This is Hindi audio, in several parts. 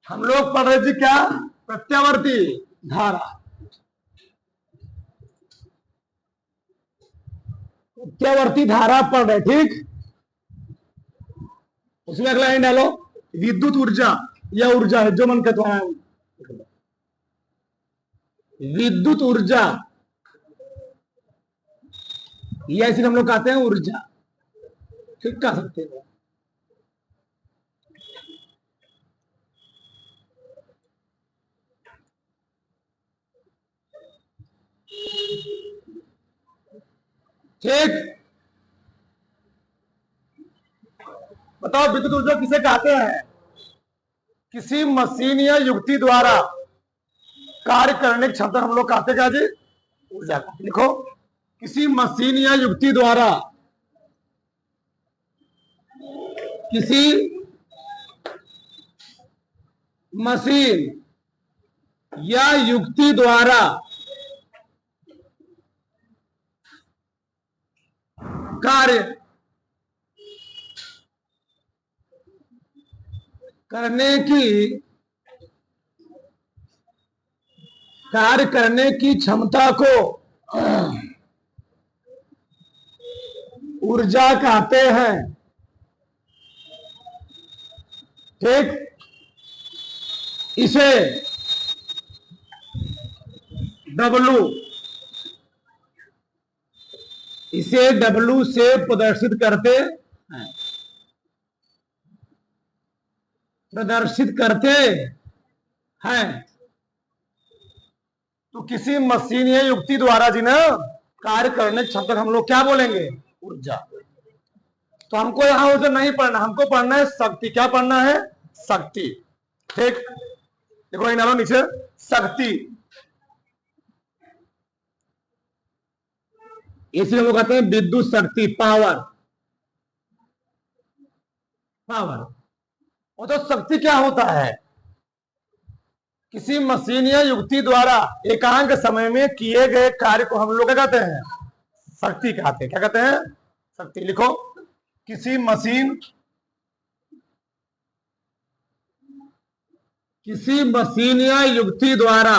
हम लोग पढ़ रहे थे क्या? प्रत्यावर्ती धारा। प्रत्यावर्ती धारा पढ़ रहे, ठीक। उसमें अगला लाइन डालो, विद्युत ऊर्जा या ऊर्जा है जो मन के तुम्हारा विद्युत ऊर्जा, या इसे हम लोग कहते हैं ऊर्जा, ठीक कह सकते हो। ठीक, बताओ विद्युत ऊर्जा किसे कहते हैं? किसी मशीन या युक्ति द्वारा कार्य करने की क्षमता हम लोग कहते क्या जी? ऊर्जा। लिखो, किसी मशीन या युक्ति द्वारा, किसी मशीन या युक्ति द्वारा कार्य करने की क्षमता को ऊर्जा कहते हैं, ठीक। इसे W से प्रदर्शित करते हैं। तो किसी मशीन या युक्ति द्वारा जी ना कार्य करने की क्षमता हम लोग क्या बोलेंगे? ऊर्जा। तो हमको यहां ऊर्जा नहीं पढ़ना, हमको पढ़ना है शक्ति। क्या पढ़ना है? शक्ति, ठीक। देखो इन नीचे शक्ति, इसे हम कहते हैं विद्युत शक्ति, पावर। और तो शक्ति क्या होता है? किसी मशीन या युक्ति द्वारा एकांक समय में किए गए कार्य को हम लोग क्या कहते हैं? शक्ति कहते हैं। क्या कहते हैं? शक्ति। लिखो, किसी मशीन या युक्ति द्वारा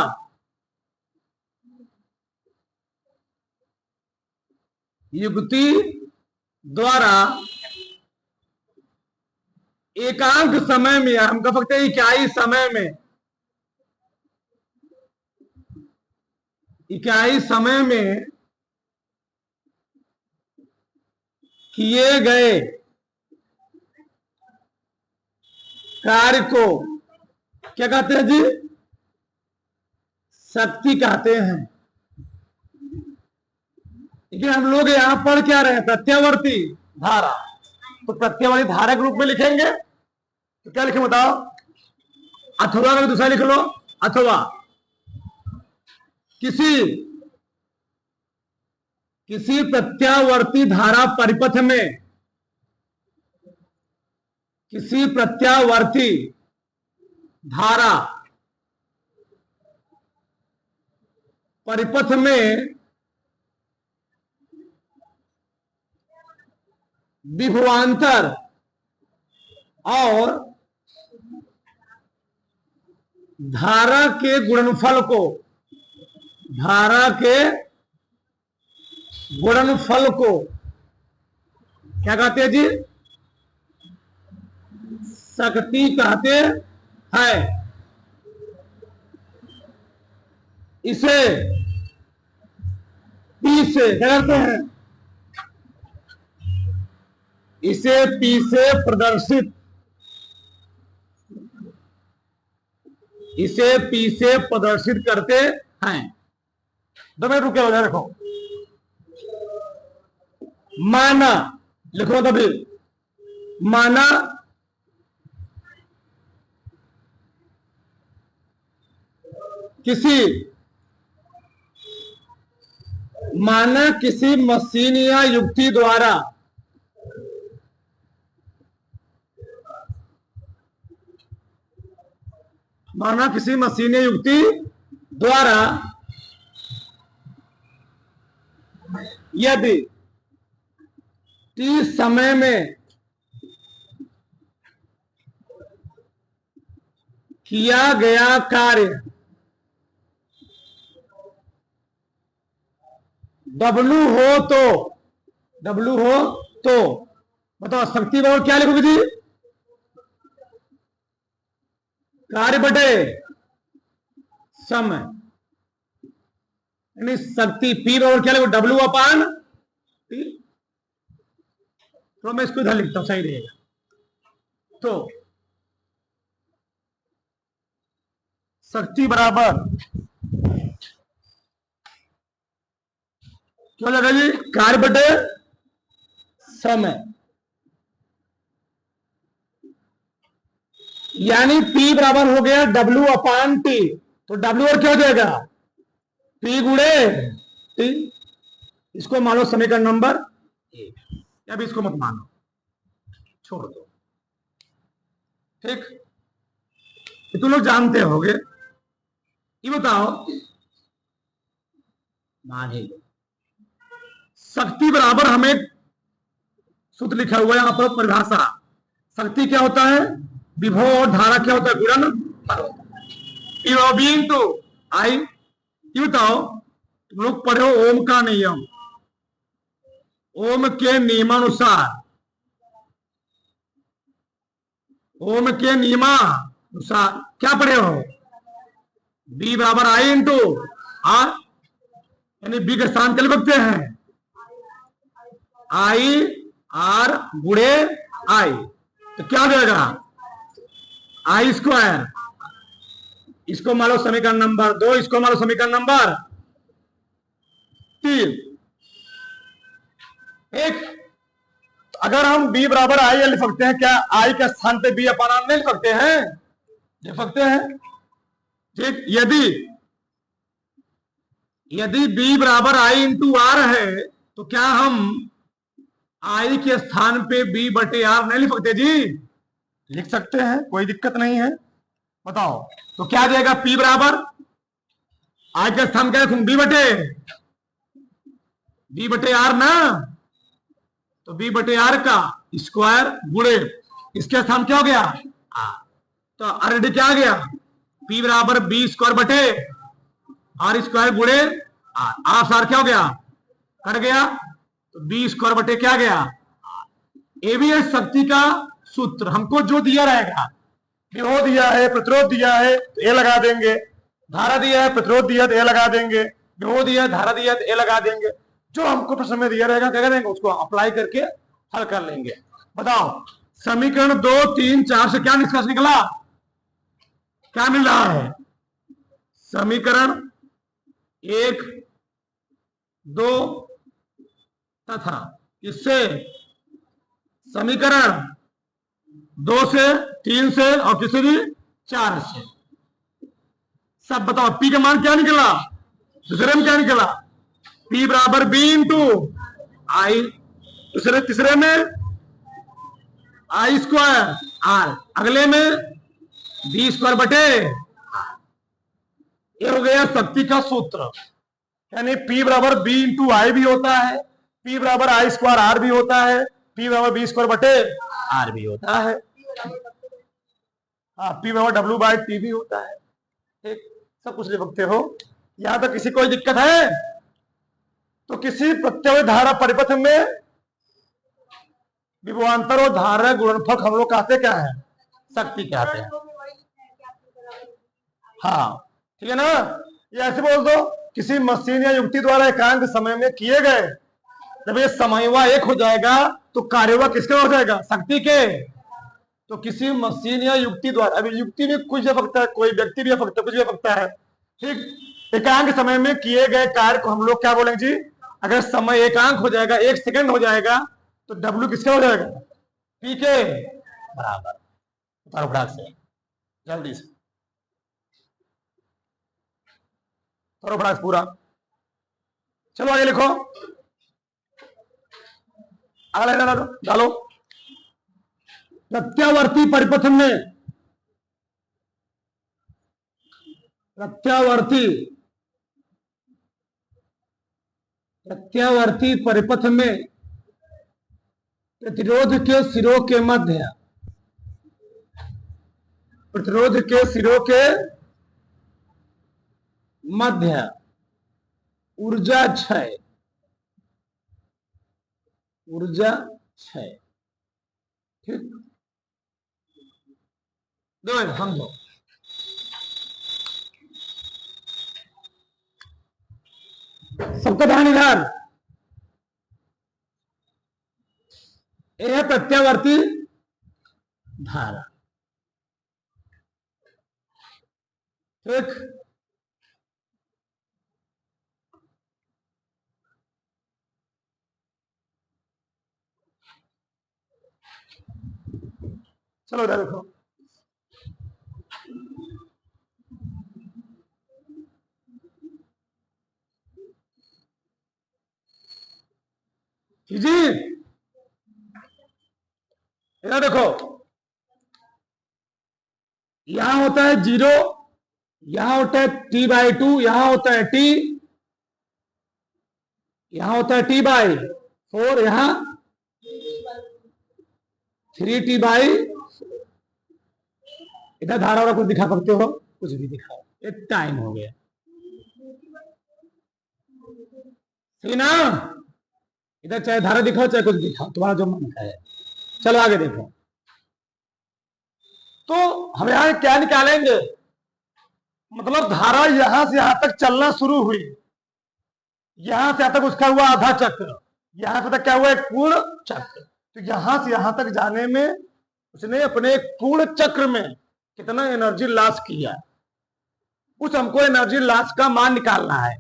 एकांक समय में, हम कह सकते हैं इकाई समय में किए गए कार्य को क्या कहते हैं जी? शक्ति कहते हैं। लेकिन हम लोग यहां पढ़ क्या रहे हैं? प्रत्यावर्ती धारा। तो प्रत्यावर्ती धारा के रूप में लिखेंगे तो क्या लिखें बताओ? अथवा का दूसरा लिख लो, अथवा किसी प्रत्यावर्ती धारा परिपथ में, किसी प्रत्यावर्ती धारा परिपथ में विभवांतर और धारा के गुणनफल को क्या कहते हैं जी? शक्ति कहते हैं। इसे P से क्या करते हैं? इसे P से प्रदर्शित करते हैं। 2 मिनट रुके हो जाए। देखो, माना, लिखो तभी, माना किसी मशीन या युक्ति द्वारा यदि T समय में किया गया कार्य W हो तो बताओ शक्ति बराबर क्या लिखोगे जी? कार्य बटे समय, यानी शक्ति P बराबर क्या लिखो? W अपान T। तो मैं इसको इधर लिखता हूं, सही रहेगा। तो शक्ति बराबर क्या लगा जी? कार्य बटे समय, यानी P बराबर हो गया W अपान T। तो W और क्या हो जाएगा? P गुणे T। इसको मानो समीकरण नंबर 1। अब इसको मत मानो, छोड़ दो, ठीक? ये तुम लोग जानते होगे। ये बताओ, मान ही लो शक्ति बराबर, हमें सूत्र लिखा हुआ है यहां पर, परिभाषा। शक्ति क्या होता है? विभव और धारा क्या होता है? गुणन टू आई। ये बताओ, तुम लोग पढ़े हो ओम का नियम। ओम के नियमानुसार, ओम के नियमानुसार क्या पढ़े हो? बी बराबर आई इंटू आर, यानी बी के स्थान क्या लिखते हैं? आई आर गुणे आई। तो क्या हो जाएगा? आई स्क्वायर। इसको मान लो समीकरण नंबर 2, इसको मान लो समीकरण नंबर 3। एक, अगर हम b बराबर आई लिख सकते हैं, क्या आई के स्थान पे b अपान आर नहीं लिख सकते हैं? लिख सकते हैं, ठीक। यदि b बराबर आई इंटू आर है, तो क्या हम आई के स्थान पे b बटे आर नहीं लिख सकते जी? लिख सकते हैं, कोई दिक्कत नहीं है। बताओ, तो क्या देगा? p बराबर आई के स्थान क्या लिखूं? b बटे आर ना, तो b बटे आर का स्क्वायर गुणे इसके स्थान क्या हो गया? आर। तो ऑलरेडी क्या आ गया? p बराबर बी स्क्वायर बटे आर स्क्वायर गुणे आर। आर सार क्या हो गया? कट गया। तो बी स्क्वायर बटे क्या गया? ये भी है शक्ति का सूत्र। हमको जो दिया रहेगा, विभव दिया है, प्रतिरोध दिया है तो ये लगा देंगे, धारा दिया है, प्रतिरोध दिया है तो ये लगा देंगे, विभव दिया है, धारा दिया है तो ये लगा देंगे। जो हमको प्रश्न में दिया रहेगा क्या करेंगे? उसको अप्लाई करके हल कर लेंगे। बताओ, समीकरण 2, 3, 4 से क्या निष्कर्ष निकला? क्या मिल रहा है? समीकरण 1, 2 तथा इससे समीकरण 2 से, 3 से और किसी भी 4 से सब बताओ P का मान क्या निकला? दूसरे में क्या निकला? P बराबर B इंटू आई, तीसरे में आई स्क्वायर आर, अगले में बी स्क्वायर बटे। ये हो गया शक्ति का सूत्र, यानी P बराबर B इंटू आई भी होता है, P बराबर आई स्क्वायर आर भी होता है, P बराबर बी स्क्वायर बटे आर भी होता है, हाँ P बराबर W बाई टी भी होता है, ठीक। सब कुछ लिख सकते हो। यहां तक किसी कोई दिक्कत है? तो किसी प्रत्यय धारा परिपथ में विभवांतर और धारा गुणनफल हम लोग कहते क्या है? शक्ति कहते हैं। हाँ, ठीक है ना? ये ऐसे बोल दो, किसी मशीन या युक्ति द्वारा एकांक समय में किए गए, जब ये समयवा एक हो जाएगा तो कार्यवा किसका हो जाएगा? शक्ति के। तो किसी मशीन या युक्ति द्वारा, अभी युक्ति में कुछ हो सकता है, कोई व्यक्ति भी हो सकता है, कुछ भी हो सकता है, ठीक। एकांक समय में किए गए कार्य को हम लोग क्या बोलेंगे जी? अगर समय एकांक हो जाएगा, 1 सेकंड हो जाएगा, तो W किसका हो जाएगा? P के बराबर। उतारो फटाक से, जल्दी से उतारो फटाक पूरा। चलो आगे लिखो, अगला डालो। प्रत्यावर्ती परिपथ में, प्रत्यावर्ती परिपथ में प्रतिरोध के सिरों के मध्य प्रतिरोध के सिरों के मध्य ऊर्जा क्षय, ऊर्जा क्षय। ठीक, दो हम दो सबका ध्यान इधर। यह है प्रत्यावर्ती धारा। ठीक, चलो इधर देखो। जी इधर देखो, यहां होता है 0, यहां होता है T/2, यहां होता है T, यहां होता है T/4, यहां 3T/। इधर धारा वाला कुछ दिखा सकते हो? कुछ भी दिखाओ, ये टाइम हो गया। सही ना? इधर चाहे धारा दिखाओ चाहे कुछ दिखाओ, तुम्हारा जो मन है। चलो आगे देखो। तो हम यहां क्या निकालेंगे? मतलब धारा यहां से यहां तक चलना शुरू हुई, यहां से यहां तक उसका हुआ आधा चक्र, यहां से तक क्या हुआ? एक पूर्ण चक्र। तो यहां से यहां तक जाने में उसने अपने एक पूर्ण चक्र में कितना एनर्जी लॉस किया, उस हमको एनर्जी लॉस का मान निकालना है।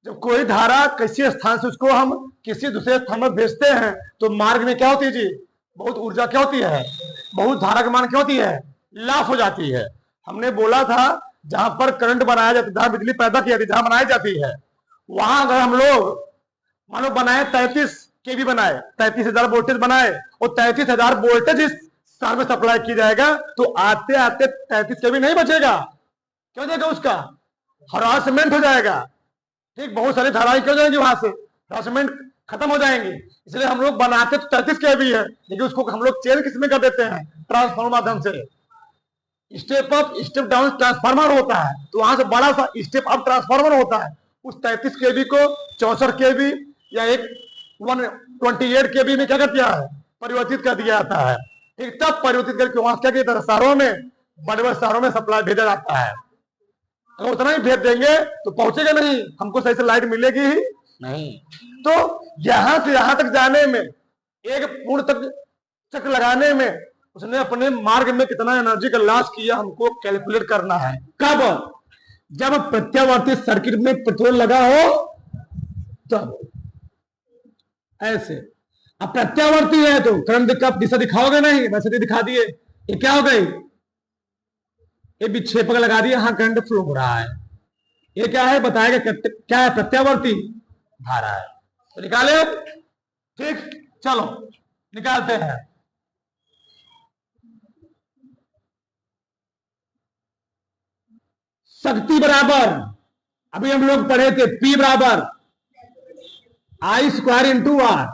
जब कोई धारा किसी स्थान से उसको हम किसी दूसरे स्थान में भेजते हैं तो मार्ग में क्या होती है जी? बहुत ऊर्जा क्या होती है? बहुत धारा का मान क्या होती है? लॉस हो जाती है। हमने बोला था जहां पर करंट बनाया जाता है, जहां बिजली पैदा की जाती है, जहां बनाई जाती है, वहां अगर हम लोग मानो बनाए 33 केवी बनाए, 33,000 वोल्टेज बनाए और 33,000 वोल्टेज इस तार में सप्लाई की जाएगा, तो आते आते 33 केवी नहीं बचेगा। क्यों जाएगा? उसका हरासमेंट हो जाएगा। ठीक, बहुत सारी धाराएं क्यों जाएंगी वहां से? हरासमेंट खत्म हो जाएंगे। इसलिए हम लोग बनाते तो 33 केवी है, लेकिन उसको हम लोग चेंज किसमें कर देते हैं? ट्रांसफार्मर माध्यम से। Step up step down transformer होता है, तो वहां से बड़ा सा स्टेप अप ट्रांसफार्मर होता है। उस 33 केवी को 64 केवी या एक 128 केवी में क्या कर दिया है? परिवर्तित कर दिया जाता है। ठीक, तब परिवर्तित करके वहां क्या किया? शहरों में, बड़े बड़े शहरों में सप्लाई भेजा जाता है। अगर उतना ही भेज देंगे तो पहुंचेगा नहीं, हमको सही से लाइट मिलेगी ही नहीं। तो यहां से यहां तक जाने में, एक पूर्ण तक चक्र लगाने में उसने अपने मार्ग में कितना एनर्जी का लॉस किया, हमको कैलकुलेट करना है। कब? जब प्रत्यावर्ती सर्किट में पेट्रोल लगा हो तब। ऐसे अब प्रत्यावर्ती है तो करंट का दिशा दिखाओगे नहीं, वैसे भी दिखा दिए। ये क्या हो गई? ये विक्षेपक लगा दिया, यहां करंट फ्लो हो रहा है। ये क्या है? बताएगा क्या है? प्रत्यावर्ती धारा है। तो निकाले अब। ठीक, चलो निकालते हैं। शक्ति बराबर, अभी हम लोग पढ़े थे, P बराबर I² इंटू आर।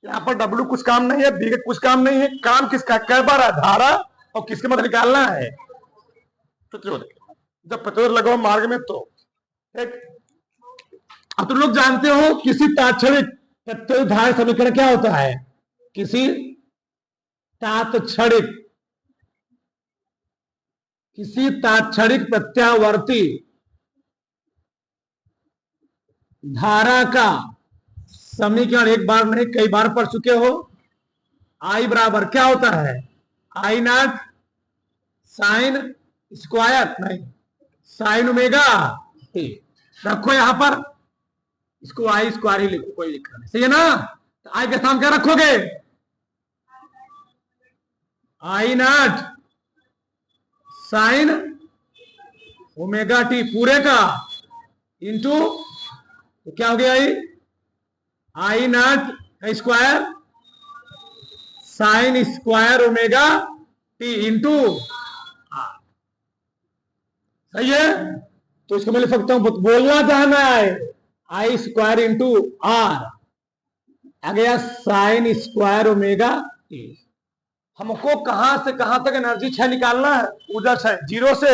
यहां पर W कुछ काम नहीं है, B कुछ काम नहीं है। काम किसका? कै बार है? धारा। और किसके मध्य निकालना है? प्रतिरोध। जब प्रतिरोध लगाओ मार्ग में तो एक। अब तुम लोग जानते हो किसी तात्क्षणिक प्रतिरोध धारा समीकरण क्या होता है? किसी तात्क्षणिक प्रत्यावर्ती धारा का समीकरण एक बार नहीं कई बार पढ़ चुके हो। I बराबर क्या होता है? I0 साइन स्क्वायर, नहीं साइन ओमेगा टी। रखो यहां पर, इसको I² ही लिखो, कोई लिखा नहीं। सही है ना? तो I के स्थान क्या रखोगे? I0 साइन ओमेगा टी पूरे का इंटू, तो क्या हो गया? I0 square sine square omega T into R. सही है? तो इसको मैं लिख सकता हूं, बोलना चाहना है I² इंटू आर आ गया साइन स्क्वायर ओमेगा टी। हमको कहां से कहां तक एनर्जी क्षय निकालना है, ऊर्जा क्षय 0 से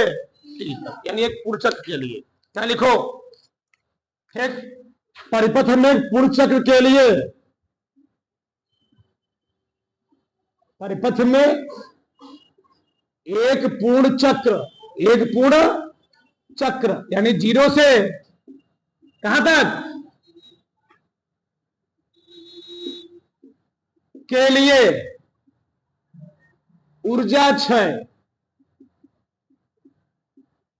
t तक, यानी एक पूर्ण चक्र के लिए। क्या लिखो, एक परिपथ में एक पूर्ण चक्र के लिए, परिपथ में एक पूर्ण चक्र, एक पूर्ण चक्र यानी 0 से कहां तक के लिए ऊर्जा क्षय।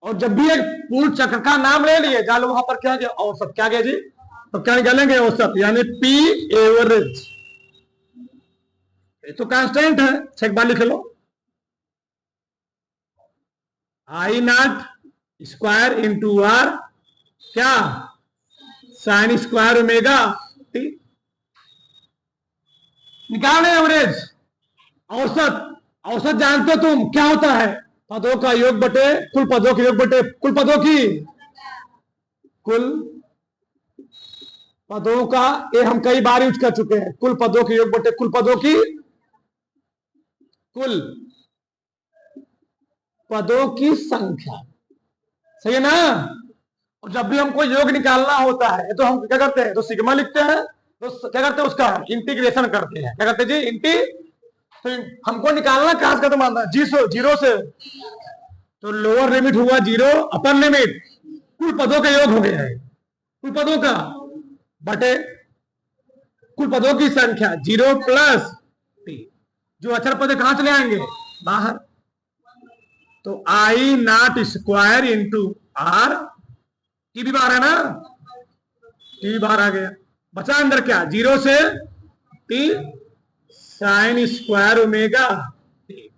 और जब भी एक पूर्ण चक्र का नाम ले लिए, जान लो वहां पर क्या गया, औसत क्या गया जी, तो क्या निकालेंगे, औसत यानी पी एवरेज। ये तो कांस्टेंट है, एक बार लिख लो, आई नॉट स्क्वायर इंटू आर क्या साइन स्क्वायर ओमेगा टी। निकालने एवरेज, औसत। औसत जानते हो तुम क्या होता है, पदों का योग बटे कुल पदों के योग बटे कुल पदों की, कुल पदों का, ये हम कई बार यूज कर चुके हैं, कुल पदों के योग बटे कुल पदों की, कुल पदों की संख्या, सही है ना। और जब भी हमको योग निकालना होता है तो हम क्या करते हैं, तो सिग्मा लिखते हैं, तो क्या करते हैं उसका इंटीग्रेशन करते हैं, क्या करते हैं जी, तो हमको निकालना कहां से खत्म आता है, 0 से, तो लोअर लिमिट हुआ 0, अपर लिमिट कुल पदों के योग हो गया है, कुल पदों का बटे कुल पदों की संख्या 0 प्लस टी। जो अचर पद कहां चले आएंगे, बाहर, तो I naught square into R, T भी बाहर है ना, टी भी बाहर आ गया, बचा अंदर क्या, 0 से T sign square omega T,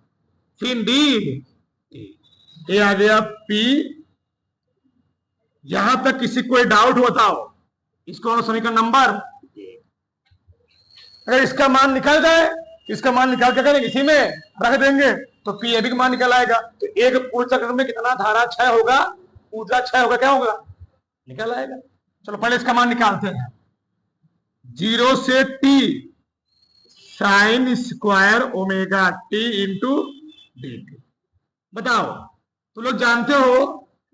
फिर डी, ये आ गया पी। यहां तक किसी कोई डाउट बताओ, इसको समीकरण नंबर, अगर इसका मान निकल जाए, इसका मान निकाल के करेंगे, इसी में रख देंगे तो पी ए भी का मान निकल आएगा। तो एक पूर्ण चक्र में कितना धारा क्षय होगा, ऊर्जा क्षय होगा, क्या होगा, निकल आएगा। चलो पहले इसका मान निकालते हैं, 0 से T sign square omega T into D T. बताओ, तो लोग जानते हो,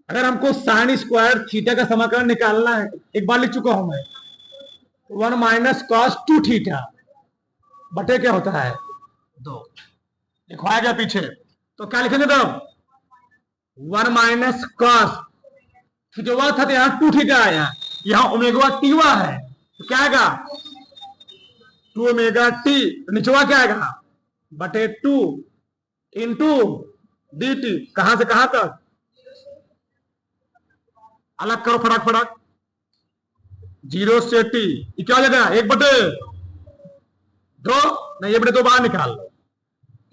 अगर हमको साइन स्क्वायर थीटा का समाकलन निकालना है, एक बार लिख चुका हूं मैं, 1 माइनस कॉस 2 थीटा बटे क्या होता है 2, लिखवाया गया पीछे, तो क्या लिखेंगे, तो 1 माइनस कॉस थीटा था, तो यहां 2 थीटा आया, यहां ओमेगा टी हुआ है, तो क्या आएगा 2 ओमेगा टी, निचवा क्या आएगा बटे 2 इंटू डी टी, कहां से कहां तक, अलग करो फटाक फटाक, 0 से टी, क्या हो जाएगा 1 बटे 2, नहीं 1 बटे 2 बाहर निकाल लो,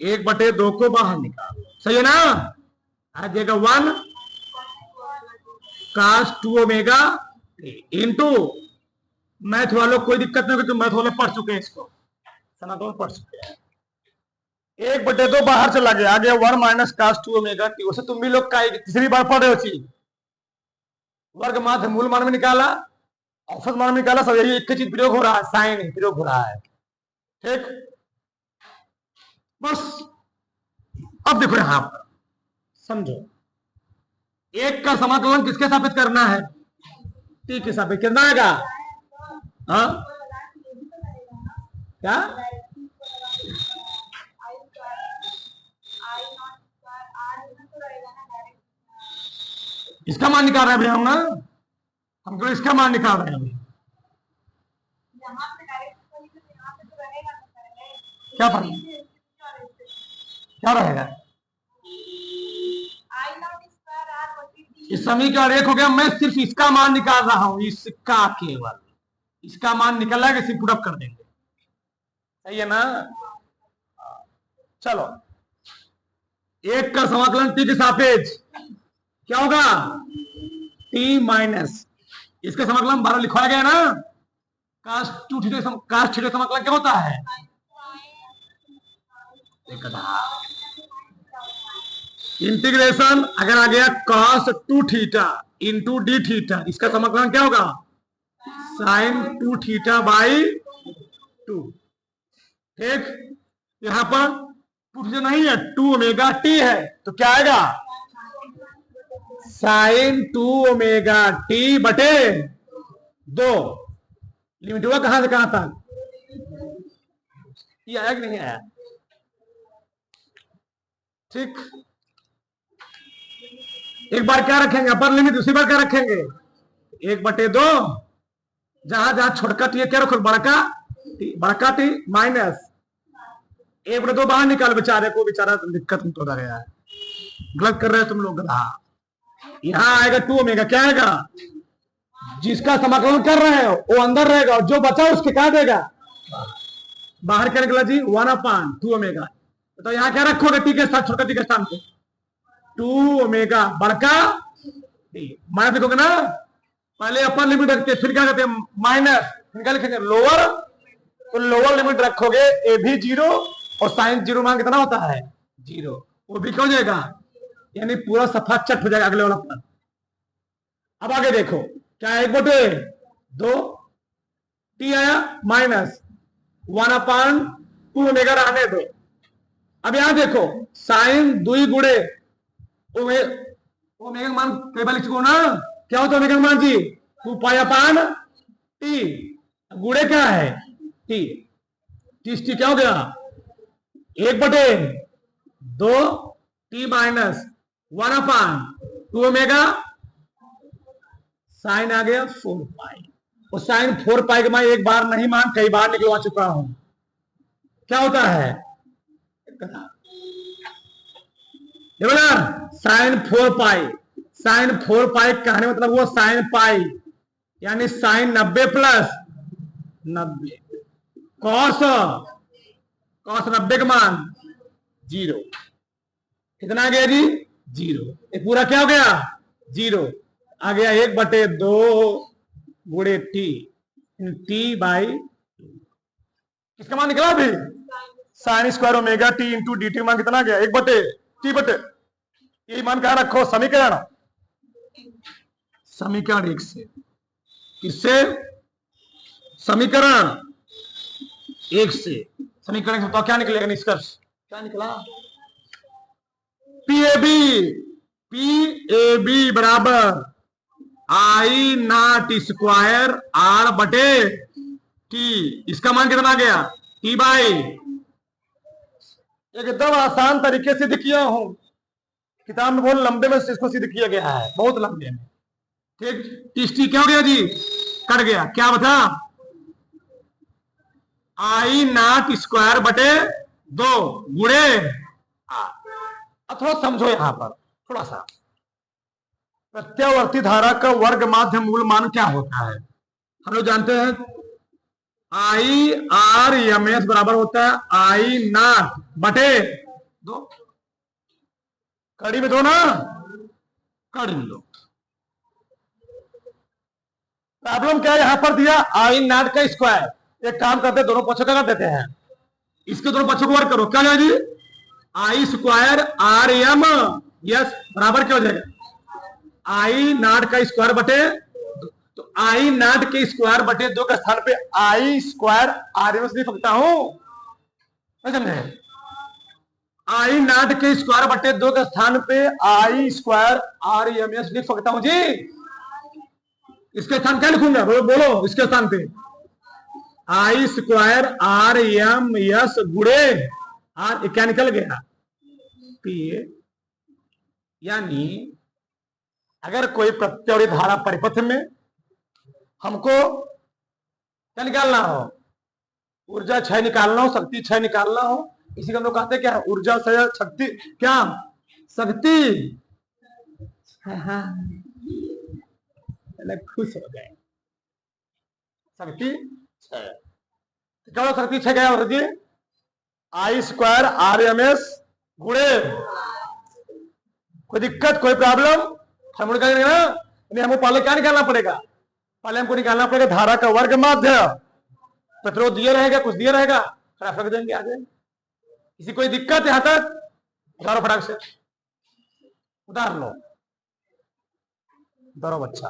1 बटे 2 को बाहर निकाल लो, सही है ना, आ जाएगा 1 cos 2 ओमेगा इंटू, मैथ वालों कोई दिक्कत नहीं होगी, तो मैथ वाले पढ़ चुके हैं इसको, सनातन पढ़ चुके हैं। 1 बटे 2 बाहर चला गया, आ गया 1 माइनस cos 2 ओमेगा टी। उसे तुम भी लोग का तीसरी बार पढ़ रहे हो चीज, वर्ग माध्य मूल मान में निकाला, औसत मान में निकाला, सब यही एक चीज प्रयोग हो रहा है, साइन प्रयोग हो रहा है, ठीक। बस अब देखो यहां पर समझो, 1 का समाकलन किसके सापेक्ष करना है, टी के सापेक्ष, कितना आएगा, हाँ क्या, इसका मान निकाल रहे हैं भैया हम ना, हम केवल इसका मान निकाल रहे हैं अभी, क्या फर्क, क्या रहेगा, इस समीकरण 1 हो गया, मैं सिर्फ इसका मान निकाल रहा हूं, इसका केवल, इसका मान निकल रहा है, इसी पुट अप कर देंगे, सही है ना। चलो 1 का समाकलन टी के सापेक्ष क्या होगा, टी माइनस, इसका समाकलन 12 लिखवाया गया ना, cos 2 थीटा, cos थीटा समाकलन क्या होता है, इंटीग्रेशन अगर आ गया cos 2 theta into D theta, इसका समाकलन क्या होगा, साइन 2 थीटा बाई 2, ठीक। यहां पर ऊर्जा नहीं है, 2 ओमेगा टी है, तो क्या आएगा साइन 2 ओमेगा टी बटे 2। लिमिट हुआ कहां से कहां तक, ये आया कि नहीं आया? ठीक, एक बार क्या रखेंगे अपर लिमिट, दूसरी बार क्या रखेंगे 1/2, जहां जहां छोटका टी क्या रखो बड़का टी माइनस 1/2 बाहर निकाल, बेचारे को बेचारा दिक्कत में तो गया है, गलत कर रहे हो तुम लोग। यहां आएगा 2 ओमेगा, क्या आएगा जिसका समाकलन कर रहे हो वो अंदर रहेगा और जो बचा उसके क्या देगा बाहर, क्या निकला जी 1/2 ओमेगा। तो यहां क्या रखोगे टी के साथ, छोटका टी के स्थान पे 2 ओमेगा बड़का टी माइनस लिखोगे ना, पहले अपर लिमिट रखते फिर क्या कहते हैं माइनस, फिर क्या लिखेंगे लोअर, तो लोअर लिमिट रखोगे ए भी 0 और साइन 0 मान कितना होता है 0, वो भी क्या हो जाएगा, यानी पूरा सफा चट हो जाएगा अगले वाला पर। अब आगे देखो क्या 1/2 टी आया माइनस 1/2 ओमेगा रहने दो। अब यहां देखो साइन 2 गुणे ओमेगा मान कई बार लिख चुको ना, क्या होता है ओमेगा मान जी 2 पाई अपान टी, गुणे क्या है टी, टी क्या हो गया 1/2 टी माइनस 1/2 ओमेगा, साइन आ गया 4 पाई, और साइन 4 पाई के मैं एक बार नहीं मान कई बार निकलवा चुका हूं, क्या होता है साइन 4 पाई, साइन 4 पाई कहने मतलब वो साइन पाई यानी साइन 90 प्लस 90, कॉस 90 का मान 0, कितना आ गया जी 0, ये पूरा क्या हो गया 0, आ गया 1/2 गुणे टी, टी बाई किसका मान निकला अभी sign square omega T into D T मान कितना आ गया 1/टी, यही मान कहा रखो समीकरण 1 से, किससे समीकरण 1 से, समीकरण तो क्या निकलेगा निष्कर्ष, क्या निकला पी ए बराबर आई नॉट स्क्वायर आर बटे टी, इसका मान कितना आ गया टी बाई, एकदम आसान तरीके से सिद्ध किया हूं, किताब में बहुत लंबे में इसको सिद्ध किया गया है, बहुत लंबे में, ठीक टी क्या हो गया जी कट गया, क्या बता आई नॉट स्क्वायर बटे 2 गुणे, अब थोड़ा समझो यहां पर थोड़ा सा, प्रत्यावर्ती धारा का वर्ग माध्य मूल मान क्या होता है, हम लोग जानते हैं आई आर एम एस बराबर होता है आई नॉट बटे 2, कड़ी में दो ना, कड़ी में दो, प्रॉब्लम क्या है यहां पर दिया आई नॉट का स्क्वायर, एक काम करते दोनों पक्षों का कर देते हैं, इसके दोनों पक्षों को वर्ग करो, क्या जी आई स्क्वायर आर एम यस बराबर क्या हो जाएगा आई नॉट का स्क्वायर बटे, तो आई नॉट के स्क्वायर बटे 2 के स्थान पे आई स्क्वायर आर एम एस लिख सकता हूं, समझे आई नॉट के स्क्वायर बटे 2 के स्थान पे आई स्क्वायर आर एम एस लिख सकता हूं जी, इसके स्थान क्या लिखूंगा बोलो इसके स्थान पे आई स्क्वायर आर एम एस गुणे आर, क्या निकल गया पी, यानी अगर कोई प्रत्यावर्ती धारा परिपथ में हमको क्या निकालना हो ऊर्जा क्षय निकालना हो, शक्ति क्षय निकालना हो, इसी को हम लोग कहते हैं क्या ऊर्जा से शक्ति क्या शक्ति, हाँ खुश हो गए शक्ति क्षय, क्या शक्ति क्षय गया जी आई स्क्वायर आर एम एस गुणे, कोई दिक्कत कोई प्रॉब्लम, हम हमको पहले क्या निकालना पड़ेगा, पहले हमको निकालना पड़ेगा धारा का वर्ग माध्य, प्रतिरोध दिया रहेगा कुछ दिया रहेगा, रख देंगे आगे, किसी कोई दिक्कत यहां तक उतारो फटाक से, उतार लो, उतारो बच्चा।